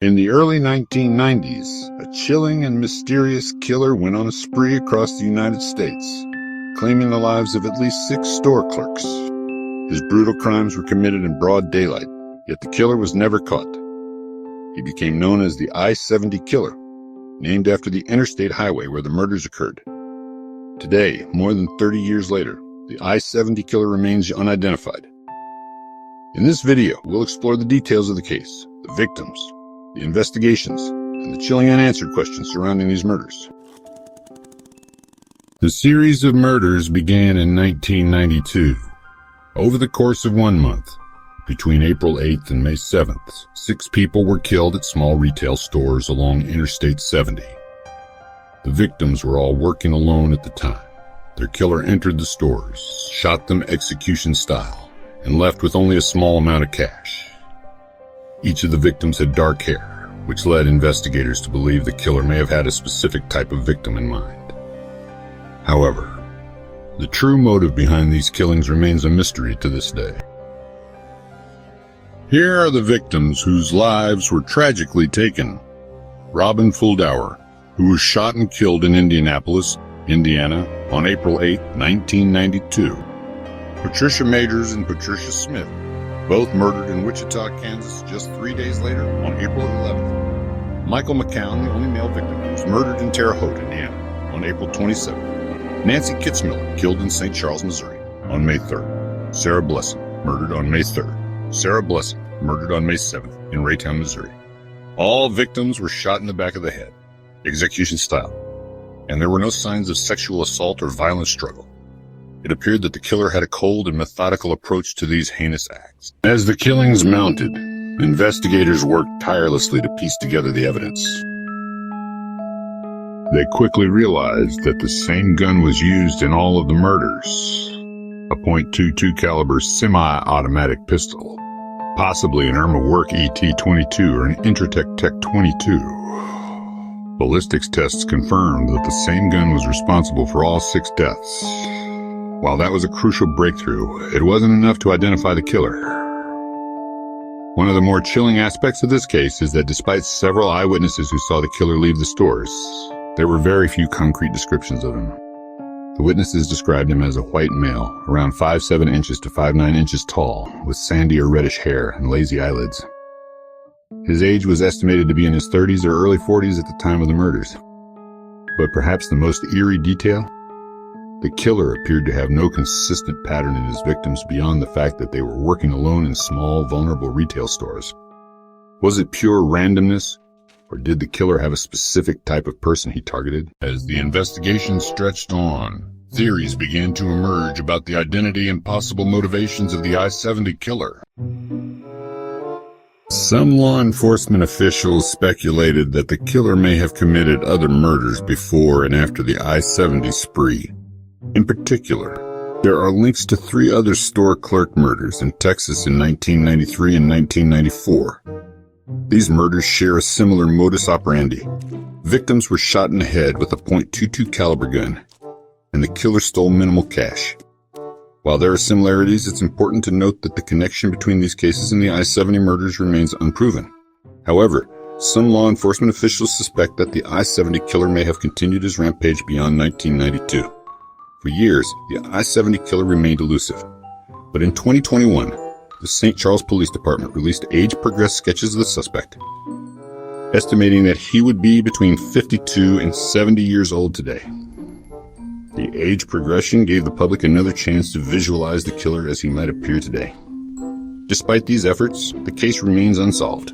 In the early 1990s, a chilling and mysterious killer went on a spree across the United States, claiming the lives of at least 6 store clerks. His brutal crimes were committed in broad daylight, yet the killer was never caught. He became known as the I-70 killer, named after the interstate highway where the murders occurred. Today, more than 30 years later, the I-70 killer remains unidentified. In this video, we'll explore the details of the case, the victims, the investigations, and the chilling unanswered questions surrounding these murders. The series of murders began in 1992. Over the course of 1 month, between April 8th and May 7th, 6 people were killed at small retail stores along Interstate 70. The victims were all working alone at the time. Their killer entered the stores, shot them execution style, and left with only a small amount of cash. Each of the victims had dark hair, which led investigators to believe the killer may have had a specific type of victim in mind. However, the true motive behind these killings remains a mystery to this day. Here are the victims whose lives were tragically taken. Robin Fuldauer, who was shot and killed in Indianapolis, Indiana, on April 8, 1992. Patricia Majors and Patricia Smith, both murdered in Wichita, Kansas just 3 days later on April 11th. Michael McCown, the only male victim, was murdered in Terre Haute, Indiana, on April 27th. Nancy Kitzmiller, killed in St. Charles, Missouri, on May 3rd. Sarah Blessing, murdered on May 3rd. Sarah Blessing, murdered on May 7th in Raytown, Missouri. All victims were shot in the back of the head, execution style, and there were no signs of sexual assault or violent struggle. It appeared that the killer had a cold and methodical approach to these heinous acts. As the killings mounted, investigators worked tirelessly to piece together the evidence. They quickly realized that the same gun was used in all of the murders. A .22 caliber semi-automatic pistol, possibly an Irma Work ET-22 or an Intratec Tech-22. Ballistics tests confirmed that the same gun was responsible for all 6 deaths. While that was a crucial breakthrough, it wasn't enough to identify the killer. One of the more chilling aspects of this case is that despite several eyewitnesses who saw the killer leave the stores, there were very few concrete descriptions of him. The witnesses described him as a white male, around 5'7" inches to 5'9" inches tall, with sandy or reddish hair and lazy eyelids. His age was estimated to be in his 30s or early 40s at the time of the murders. But perhaps the most eerie detail? The killer appeared to have no consistent pattern in his victims beyond the fact that they were working alone in small, vulnerable retail stores. Was it pure randomness, or did the killer have a specific type of person he targeted? As the investigation stretched on, theories began to emerge about the identity and possible motivations of the I-70 killer. Some law enforcement officials speculated that the killer may have committed other murders before and after the I-70 spree. In particular, there are links to 3 other store clerk murders in Texas in 1993 and 1994. These murders share a similar modus operandi. Victims were shot in the head with a .22 caliber gun, and the killer stole minimal cash. While there are similarities, it's important to note that the connection between these cases and the I-70 murders remains unproven. However, some law enforcement officials suspect that the I-70 killer may have continued his rampage beyond 1992. For years, the I-70 killer remained elusive. But in 2021, the St. Charles Police Department released age-progressed sketches of the suspect, estimating that he would be between 52 and 70 years old today. The age progression gave the public another chance to visualize the killer as he might appear today. Despite these efforts, the case remains unsolved.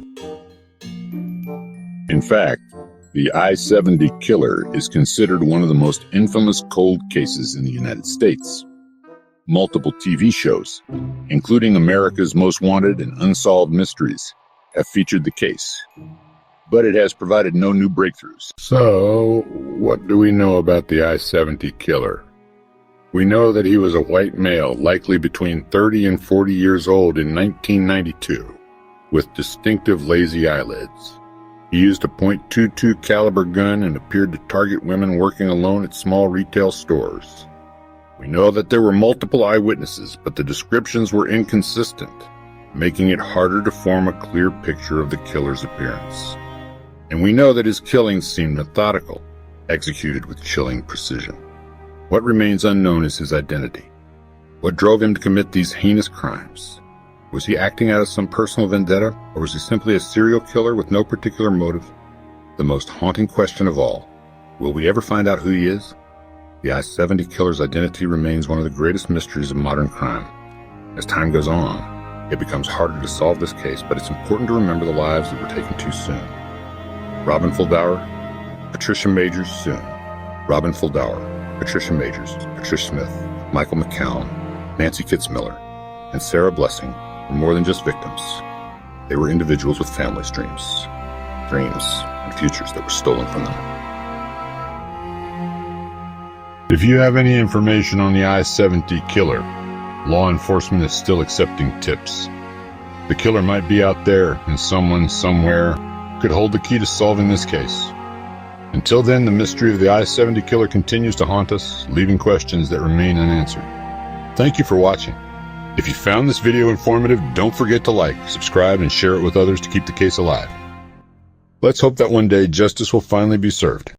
In fact, the I-70 killer is considered one of the most infamous cold cases in the United States. Multiple TV shows, including America's Most Wanted and Unsolved Mysteries, have featured the case, but it has provided no new breakthroughs. So, what do we know about the I-70 killer? We know that he was a white male, likely between 30 and 40 years old in 1992, with distinctive lazy eyelids. He used a .22 caliber gun and appeared to target women working alone at small retail stores. We know that there were multiple eyewitnesses, but the descriptions were inconsistent. making it harder to form a clear picture of the killer's appearance. And we know that his killings seemed methodical, executed with chilling precision. What remains unknown is his identity. What drove him to commit these heinous crimes? Was he acting out of some personal vendetta, or was he simply a serial killer with no particular motive? The most haunting question of all, will we ever find out who he is? The I-70 killer's identity remains one of the greatest mysteries of modern crime. As time goes on, it becomes harder to solve this case, but it's important to remember the lives that were taken too soon. Robin Fuldauer, Patricia Majors soon. Robin Fuldauer, Patricia Majors, Patricia Smith, Michael McCown, Nancy Kitzmiller, and Sarah Blessing were more than just victims. They were individuals with family dreams and futures that were stolen from them. If you have any information on the I-70 killer, law enforcement is still accepting tips. The killer might be out there, and someone somewhere could hold the key to solving this case. Until then, the mystery of the I-70 killer continues to haunt us, leaving questions that remain unanswered. Thank you for watching. If you found this video informative, don't forget to like, subscribe, and share it with others to keep the case alive. Let's hope that one day justice will finally be served.